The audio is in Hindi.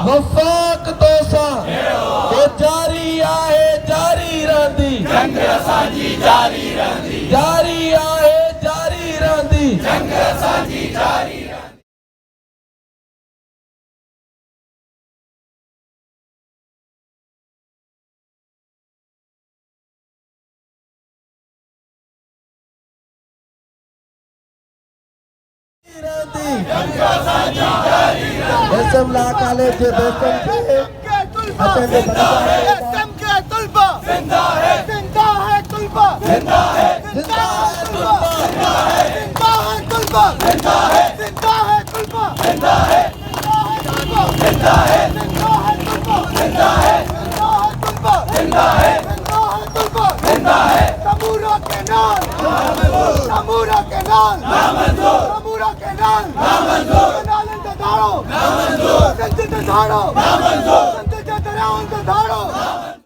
वफ़ाक़ तोसां के जारी आहे जारी रहंदी जंग असांजी जारी रहंदी जारी आहे जारी रहंदी जंग असांजी जारी रहंदी। एसएमला कॉलेज जे दोस्तनि खे अचनि के तुलबा जिंदा है तुलबा जिंदा है जिंदा है तुलबा जिंदा है तुलबा जिंदा है जिंदा है तुलबा जिंदा है जिंदा है जिंदा है तुलबा जिंदा है तुलबा जिंदा है तुलबा जिंदा है तमूरा के नाल तमूरा के नाल तमूरा के नाल नालंद धाड़ो संत धाड़ो संत दरियाउनि ते धाड़ो।